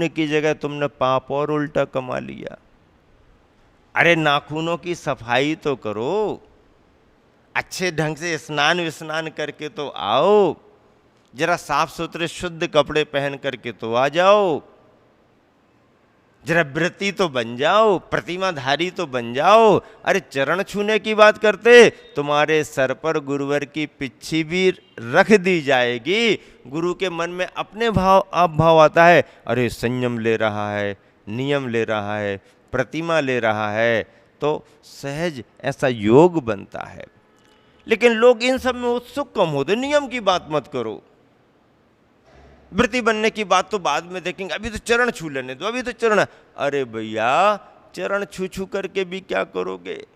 पुण्य की जगह तुमने पाप और उल्टा कमा लिया। अरे नाखूनों की सफाई तो करो, अच्छे ढंग से स्नान विस्नान करके तो आओ, जरा साफ सुथरे शुद्ध कपड़े पहन करके तो आ जाओ, जरा व्रती तो बन जाओ, प्रतिमाधारी तो बन जाओ। अरे चरण छूने की बात करते, तुम्हारे सर पर गुरुवर की पिच्छी भी रख दी जाएगी। गुरु के मन में अपने आप भाव आता है, अरे संयम ले रहा है, नियम ले रहा है, प्रतिमा ले रहा है, तो सहज ऐसा योग बनता है। लेकिन लोग इन सब में उत्सुक कम होते। नियम की बात मत करो, व्रती बनने की बात तो बाद में देखेंगे, अभी तो चरण छू लेने दो, अभी तो चरण। अरे भैया चरण छू छू करके भी क्या करोगे?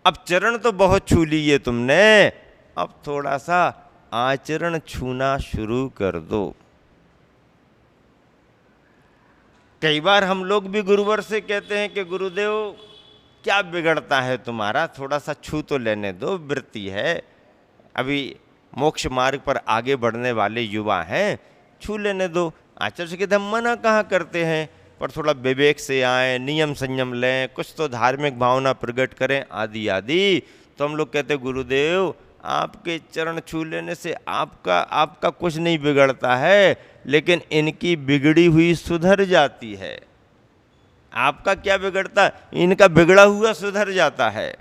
अब चरण तो बहुत छू लिए तुमने, अब थोड़ा सा आचरण छूना शुरू कर दो। कई बार हम लोग भी गुरुवर से कहते हैं कि गुरुदेव क्या बिगड़ता है तुम्हारा, थोड़ा सा छू तो लेने दो, व्रती है, अभी मोक्ष मार्ग पर आगे बढ़ने वाले युवा हैं, छू लेने दो। आचार्य से कहते हम मना कहाँ करते हैं, पर थोड़ा विवेक से आए, नियम संयम लें, कुछ तो धार्मिक भावना प्रकट करें, आदि आदि। तो हम लोग कहते गुरुदेव आपके चरण छू लेने से आपका कुछ नहीं बिगड़ता है, लेकिन इनकी बिगड़ी हुई सुधर जाती है। आपका क्या बिगड़ता, इनका बिगड़ा हुआ सुधर जाता है।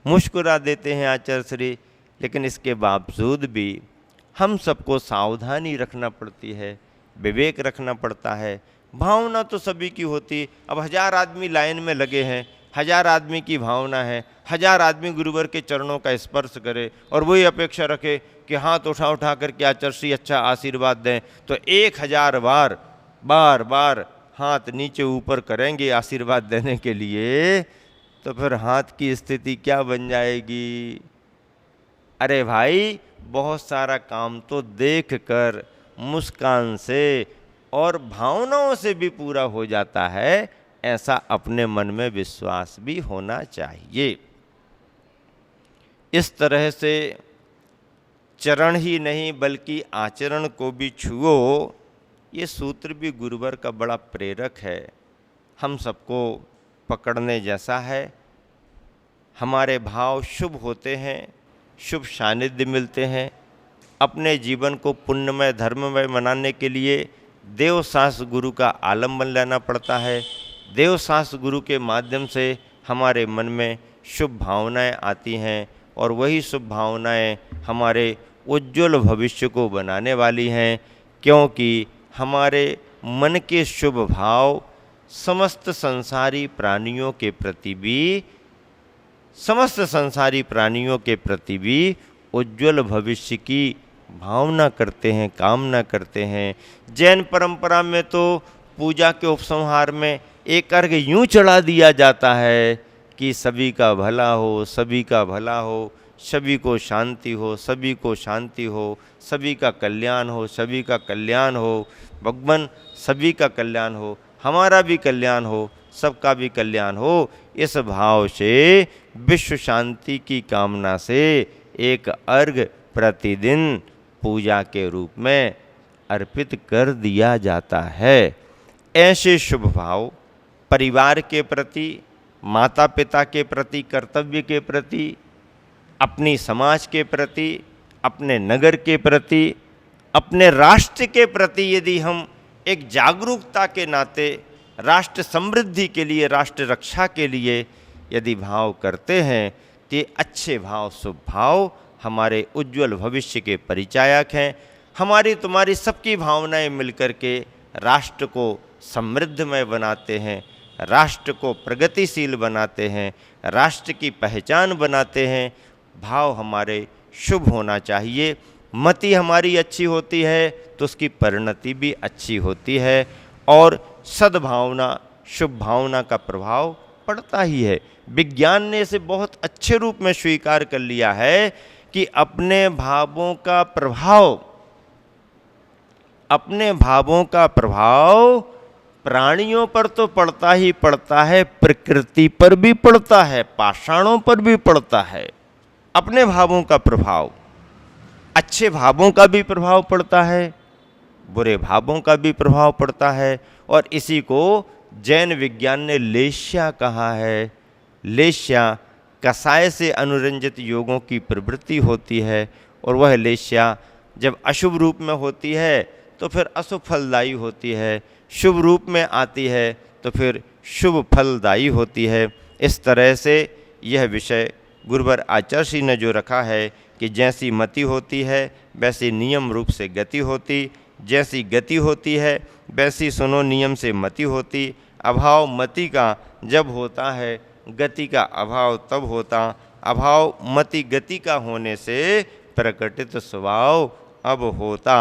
मुस्कुरा देते हैं आचार्य श्री। लेकिन इसके बावजूद भी हम सबको सावधानी रखना पड़ती है, विवेक रखना पड़ता है। भावना तो सभी की होती। अब 1000 आदमी लाइन में लगे हैं, 1000 आदमी की भावना है, 1000 आदमी गुरुवर के चरणों का स्पर्श करे और वही अपेक्षा रखे कि हाथ उठा करके आचार्य श्री अच्छा आशीर्वाद दें, तो 1000 बार बार हाथ नीचे ऊपर करेंगे आशीर्वाद देने के लिए, तो फिर हाथ की स्थिति क्या बन जाएगी? अरे भाई बहुत सारा काम तो देख कर, मुस्कान से और भावनाओं से भी पूरा हो जाता है, ऐसा अपने मन में विश्वास भी होना चाहिए। इस तरह से चरण ही नहीं बल्कि आचरण को भी छुओ, ये सूत्र भी गुरुवर का बड़ा प्रेरक है, हम सबको पकड़ने जैसा है। हमारे भाव शुभ होते हैं, शुभ सानिध्य मिलते हैं। अपने जीवन को पुण्यमय धर्ममय बनाने के लिए देवशास्त्र गुरु का आलम्बन लेना पड़ता है। देवशास्त्र गुरु के माध्यम से हमारे मन में शुभ भावनाएं आती हैं और वही शुभ भावनाएं हमारे उज्ज्वल भविष्य को बनाने वाली हैं, क्योंकि हमारे मन के शुभ भाव समस्त संसारी प्राणियों के प्रति भी उज्ज्वल भविष्य की भावना करते हैं, कामना करते हैं। जैन परंपरा में तो पूजा के उपसंहार में एक अर्घ यूं चढ़ा दिया जाता है कि सभी का भला हो, सभी का भला हो, सभी को शांति हो, सभी को शांति हो, सभी का कल्याण हो, सभी का कल्याण हो। भगवान सभी का कल्याण हो, हमारा भी कल्याण हो, सबका भी कल्याण हो। इस भाव से विश्व शांति की कामना से एक अर्घ प्रतिदिन पूजा के रूप में अर्पित कर दिया जाता है। ऐसे शुभ भाव परिवार के प्रति, माता पिता के प्रति, कर्तव्य के प्रति, अपनी समाज के प्रति, अपने नगर के प्रति, अपने राष्ट्र के प्रति यदि हम एक जागरूकता के नाते राष्ट्र समृद्धि के लिए, राष्ट्र रक्षा के लिए यदि भाव करते हैं, तो ये अच्छे भाव, शुभ भाव हमारे उज्ज्वल भविष्य के परिचायक हैं। हमारी तुम्हारी सबकी भावनाएं मिलकर के राष्ट्र को समृद्धमय बनाते हैं, राष्ट्र को प्रगतिशील बनाते हैं, राष्ट्र की पहचान बनाते हैं। भाव हमारे शुभ होना चाहिए। मति हमारी अच्छी होती है तो उसकी परिणति भी अच्छी होती है, और सद्भावना, शुभ भावना का प्रभाव पड़ता ही है। विज्ञान ने इसे बहुत अच्छे रूप में स्वीकार कर लिया है कि अपने भावों का प्रभाव प्राणियों पर तो पड़ता ही पड़ता है, प्रकृति पर भी पड़ता है, पाषाणों पर भी पड़ता है। अपने भावों का प्रभाव, अच्छे भावों का भी प्रभाव पड़ता है, बुरे भावों का भी प्रभाव पड़ता है। और इसी को जैन विज्ञान ने लेश्या कहा है। लेश्या कसाय से अनुरंजित योगों की प्रवृत्ति होती है, और वह लेश्या जब अशुभ रूप में होती है तो फिर अशुभ फलदायी होती है, शुभ रूप में आती है तो फिर शुभ फलदायी होती है। इस तरह से यह विषय गुरुवर आचार्य ने जो रखा है कि जैसी मति होती है वैसी नियम रूप से गति होती, जैसी गति होती है वैसी सुनो नियम से मति होती। अभाव मति का जब होता है, गति का अभाव तब होता। अभाव मति गति का होने से प्रकटित स्वभाव अब होता।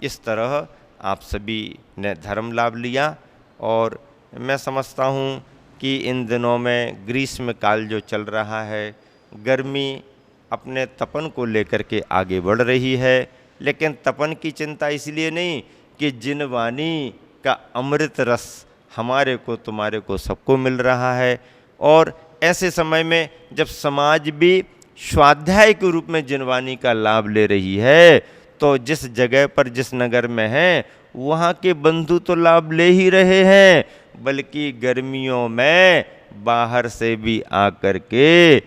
इस तरह आप सभी ने धर्म लाभ लिया, और मैं समझता हूँ कि इन दिनों में ग्रीष्म काल जो चल रहा है, गर्मी अपने तपन को लेकर के आगे बढ़ रही है, लेकिन तपन की चिंता इसलिए नहीं कि जिनवानी का अमृत रस हमारे को तुम्हारे को सबको मिल रहा है। और ऐसे समय में जब समाज भी स्वाध्याय के रूप में जिनवानी का लाभ ले रही है, तो जिस जगह पर जिस नगर में है वहाँ के बंधु तो लाभ ले ही रहे हैं, बल्कि गर्मियों में बाहर से भी आकर के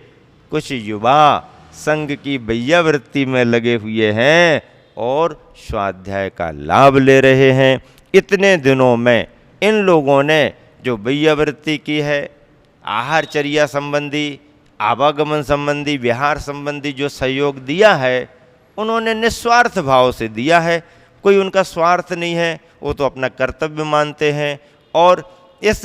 कुछ युवा संघ की बैयावृत्ति में लगे हुए हैं और स्वाध्याय का लाभ ले रहे हैं। इतने दिनों में इन लोगों ने जो बैयावृत्ति की है, आहारचर्या संबंधी, आवागमन संबंधी, विहार संबंधी जो सहयोग दिया है, उन्होंने निस्वार्थ भाव से दिया है। कोई उनका स्वार्थ नहीं है, वो तो अपना कर्तव्य मानते हैं, और इस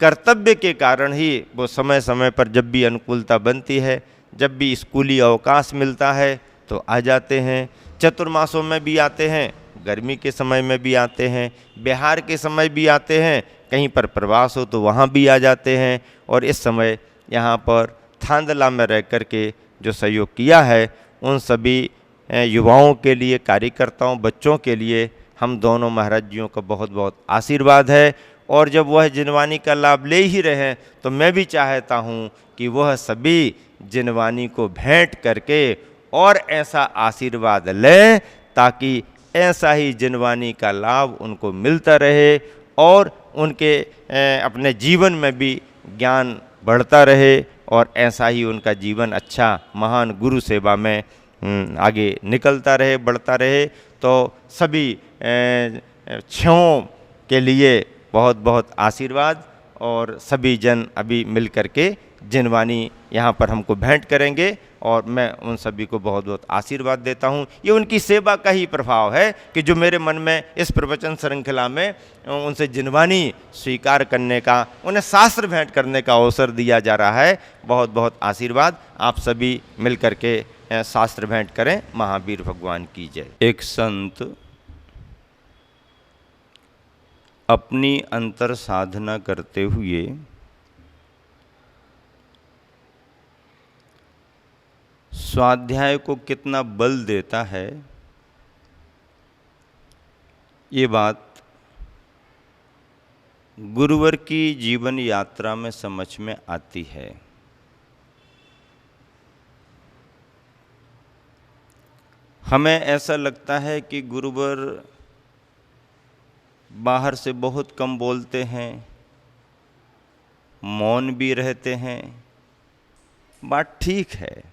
कर्तव्य के कारण ही वो समय समय पर जब भी अनुकूलता बनती है, जब भी स्कूली अवकाश मिलता है तो आ जाते हैं। चतुर्मासों में भी आते हैं, गर्मी के समय में भी आते हैं, बिहार के समय भी आते हैं, कहीं पर प्रवास हो तो वहाँ भी आ जाते हैं। और इस समय यहाँ पर थांदला में रह कर के जो सहयोग किया है, उन सभी युवाओं के लिए, कार्यकर्ताओं, बच्चों के लिए हम दोनों महाराज जियों का बहुत बहुत आशीर्वाद है। और जब वह जिनवानी का लाभ ले ही रहे हैं तो मैं भी चाहता हूँ कि वह सभी जिनवानी को भेंट करके और ऐसा आशीर्वाद लें ताकि ऐसा ही जिनवानी का लाभ उनको मिलता रहे और उनके अपने जीवन में भी ज्ञान बढ़ता रहे, और ऐसा ही उनका जीवन अच्छा महान गुरु सेवा में आगे निकलता रहे, बढ़ता रहे। तो सभी क्षयों के लिए बहुत बहुत आशीर्वाद, और सभी जन अभी मिल कर के जिनवानी यहाँ पर हमको भेंट करेंगे, और मैं उन सभी को बहुत बहुत आशीर्वाद देता हूँ। ये उनकी सेवा का ही प्रभाव है कि जो मेरे मन में इस प्रवचन श्रृंखला में उनसे जिनवानी स्वीकार करने का, उन्हें शास्त्र भेंट करने का अवसर दिया जा रहा है। बहुत बहुत आशीर्वाद। आप सभी मिल कर के शास्त्र भेंट करें। महावीर भगवान की जय। एक संत अपनी अंतर साधना करते हुए स्वाध्याय को कितना बल देता है, ये बात गुरुवर की जीवन यात्रा में समझ में आती है। हमें ऐसा लगता है कि गुरुवर बाहर से बहुत कम बोलते हैं, मौन भी रहते हैं। बात ठीक है,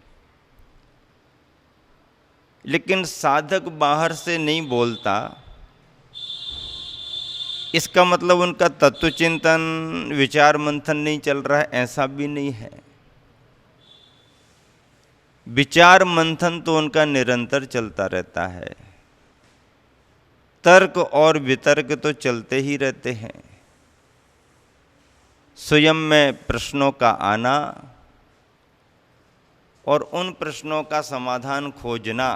लेकिन साधक बाहर से नहीं बोलता, इसका मतलब उनका तत्व चिंतन, विचार मंथन नहीं चल रहा है, ऐसा भी नहीं है। विचार मंथन तो उनका निरंतर चलता रहता है, तर्क और वितर्क तो चलते ही रहते हैं। स्वयं में प्रश्नों का आना और उन प्रश्नों का समाधान खोजना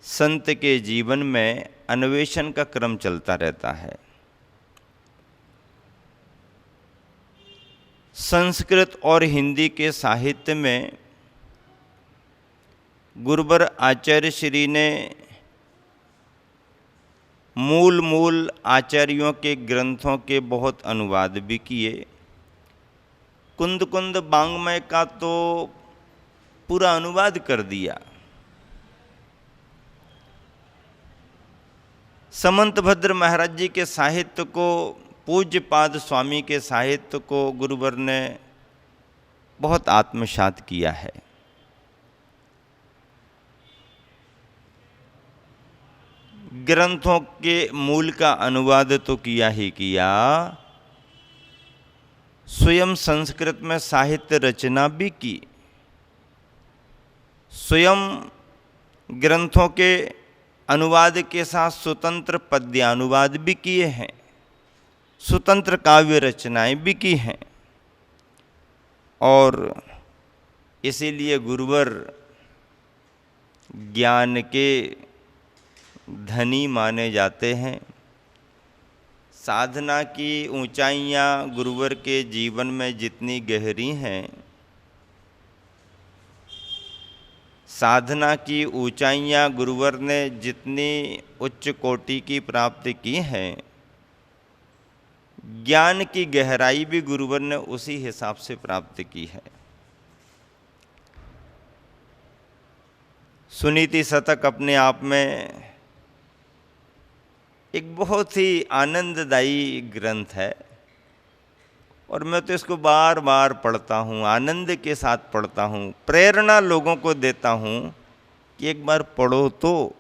संत के जीवन में अन्वेषण का क्रम चलता रहता है। संस्कृत और हिंदी के साहित्य में गुरुवर आचार्य श्री ने मूल आचार्यों के ग्रंथों के बहुत अनुवाद भी किए। कुंद कुंद वाङ्मय का तो पूरा अनुवाद कर दिया। समंतभद्र महाराज जी के साहित्य को, पूज्यपाद स्वामी के साहित्य को गुरुवर ने बहुत आत्मसात किया है। ग्रंथों के मूल का अनुवाद तो किया ही किया, स्वयं संस्कृत में साहित्य रचना भी की, स्वयं ग्रंथों के अनुवाद के साथ स्वतंत्र पद्यानुवाद भी किए हैं, स्वतंत्र काव्य रचनाएं भी की हैं। और इसीलिए गुरुवर ज्ञान के धनी माने जाते हैं। साधना की ऊंचाइयां गुरुवर के जीवन में जितनी गहरी हैं, साधना की ऊंचाइयां गुरुवर ने जितनी उच्च कोटि की प्राप्ति की है, ज्ञान की गहराई भी गुरुवर ने उसी हिसाब से प्राप्त की है। सुनीति शतक अपने आप में एक बहुत ही आनंददायी ग्रंथ है, और मैं तो इसको बार बार पढ़ता हूँ, आनंद के साथ पढ़ता हूँ, प्रेरणा लोगों को देता हूँ कि एक बार पढ़ो, तो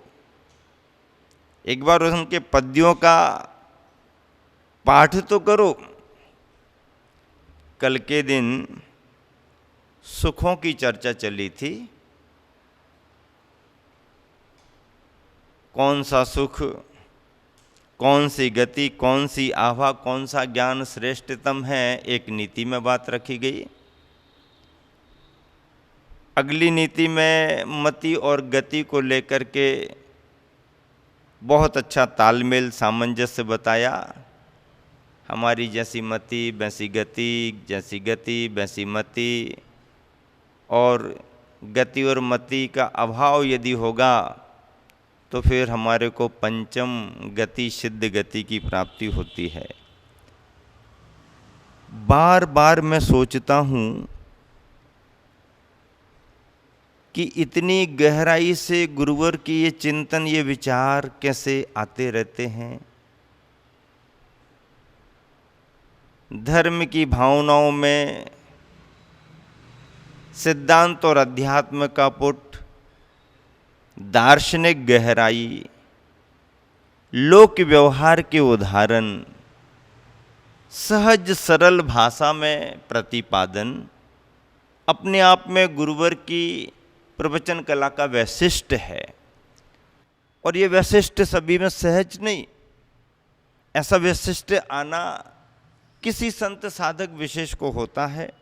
एक बार उनके पद्यों का पाठ तो करो। कल के दिन सुखों की चर्चा चली थी, कौन सा सुख, कौन सी गति, कौन सी आभा, कौन सा ज्ञान श्रेष्ठतम है, एक नीति में बात रखी गई। अगली नीति में मति और गति को लेकर के बहुत अच्छा तालमेल, सामंजस्य बताया। हमारी जैसी मति वैसी गति, जैसी गति वैसी मति, और गति और मति का अभाव यदि होगा तो फिर हमारे को पंचम गति, सिद्ध गति की प्राप्ति होती है। बार बार मैं सोचता हूँ कि इतनी गहराई से गुरुवर की ये चिंतन, ये विचार कैसे आते रहते हैं। धर्म की भावनाओं में सिद्धांत और अध्यात्म का पुट, दार्शनिक गहराई, लोक व्यवहार के उदाहरण, सहज सरल भाषा में प्रतिपादन, अपने आप में गुरुवर की प्रवचन कला का वैशिष्ट्य है। और ये वैशिष्ट्य सभी में सहज नहीं, ऐसा वैशिष्ट्य आना किसी संत साधक विशेष को होता है।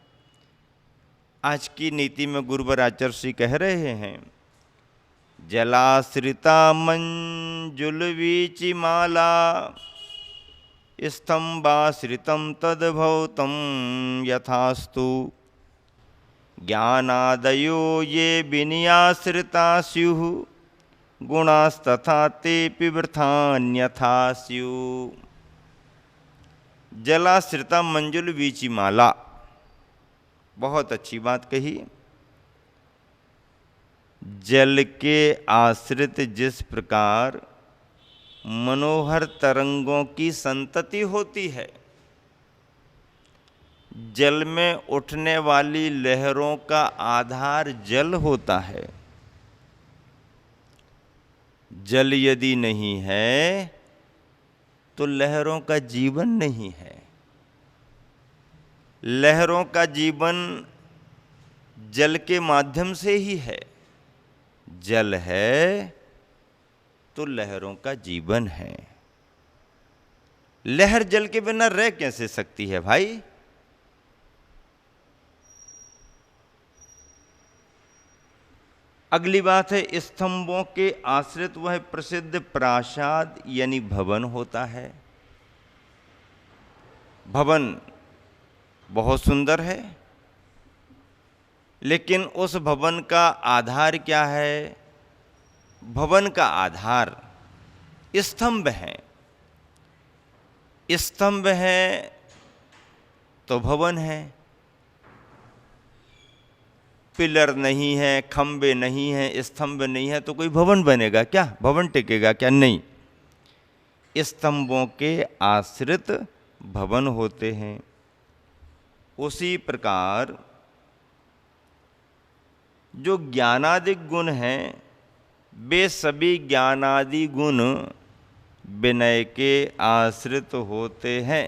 आज की नीति में गुरुवर आचार्य श्री कह रहे हैं, जलाश्रिता मंजुल वीचि माला, स्तंभाश्रितम तद्भौतम यथास्तु, ज्ञानादयो ये विनयाश्रिता स्युः, गुणास्तथा तेऽपि वृथान्यथा स्युः। जलाश्रिता मंजुल वीचि माला, बहुत अच्छी बात कही। जल के आश्रित जिस प्रकार मनोहर तरंगों की संतति होती है, जल में उठने वाली लहरों का आधार जल होता है। जल यदि नहीं है तो लहरों का जीवन नहीं है। लहरों का जीवन जल के माध्यम से ही है। जल है तो लहरों का जीवन है। लहर जल के बिना रह कैसे सकती है भाई? अगली बात है, स्तंभों के आश्रित वह प्रसिद्ध प्रासाद यानी भवन होता है। भवन बहुत सुंदर है, लेकिन उस भवन का आधार क्या है? भवन का आधार स्तंभ है। स्तंभ है तो भवन है। पिलर नहीं है, खंबे नहीं है, स्तंभ नहीं है तो कोई भवन बनेगा क्या? भवन टिकेगा क्या? नहीं। स्तंभों के आश्रित भवन होते हैं। उसी प्रकार जो ज्ञानादिक गुण हैं वे सभी ज्ञानादि गुण विनय के आश्रित होते हैं।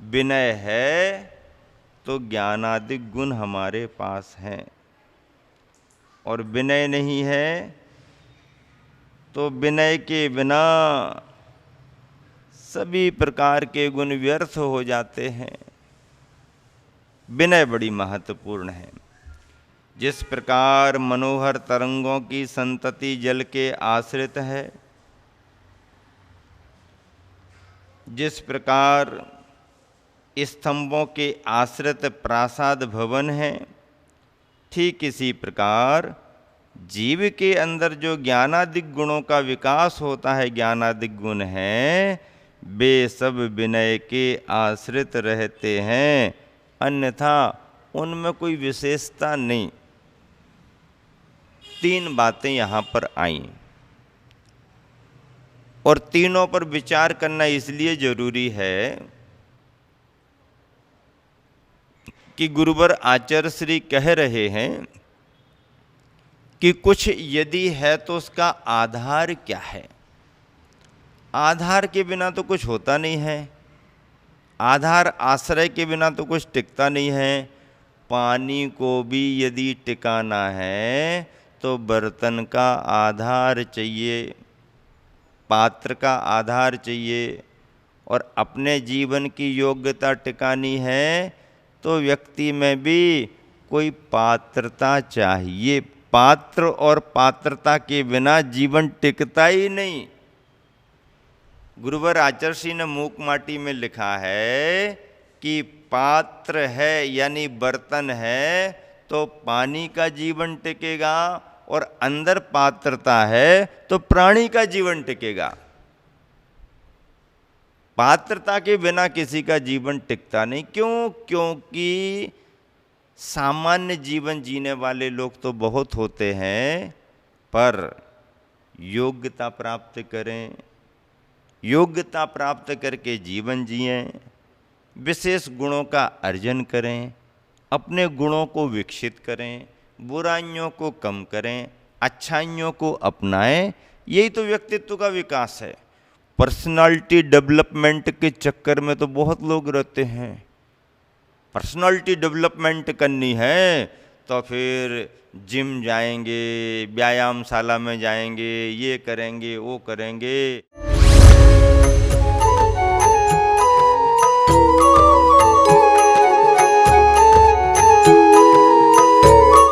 विनय है तो ज्ञानादिक गुण हमारे पास हैं, और विनय नहीं है तो विनय के बिना सभी प्रकार के गुण व्यर्थ हो जाते हैं। विनय बड़ी महत्वपूर्ण है। जिस प्रकार मनोहर तरंगों की संतति जल के आश्रित है, जिस प्रकार स्तंभों के आश्रित प्रासाद भवन हैं, ठीक इसी प्रकार जीव के अंदर जो ज्ञानादिक गुणों का विकास होता है, ज्ञानादिक गुण हैं, वे सब विनय के आश्रित रहते हैं, अन्यथा उनमें कोई विशेषता नहीं। तीन बातें यहाँ पर आईं और तीनों पर विचार करना इसलिए जरूरी है कि गुरुवर आचार्य श्री कह रहे हैं कि कुछ यदि है तो उसका आधार क्या है। आधार के बिना तो कुछ होता नहीं है, आधार आश्रय के बिना तो कुछ टिकता नहीं है। पानी को भी यदि टिकाना है तो बर्तन का आधार चाहिए, पात्र का आधार चाहिए, और अपने जीवन की योग्यता टिकानी है तो व्यक्ति में भी कोई पात्रता चाहिए। पात्र और पात्रता के बिना जीवन टिकता ही नहीं। गुरुवर आचार्य ने मूक माटी में लिखा है कि पात्र है यानी बर्तन है तो पानी का जीवन टिकेगा, और अंदर पात्रता है तो प्राणी का जीवन टिकेगा। पात्रता के बिना किसी का जीवन टिकता नहीं। क्यों? क्योंकि सामान्य जीवन जीने वाले लोग तो बहुत होते हैं, पर योग्यता प्राप्त करें, योग्यता प्राप्त करके जीवन जिएं, विशेष गुणों का अर्जन करें, अपने गुणों को विकसित करें, बुराइयों को कम करें, अच्छाइयों को अपनाएं। यही तो व्यक्तित्व का विकास है। पर्सनालिटी डेवलपमेंट के चक्कर में तो बहुत लोग रहते हैं। पर्सनालिटी डेवलपमेंट करनी है तो फिर जिम जाएंगे, व्यायामशाला में जाएंगे, ये करेंगे वो करेंगे।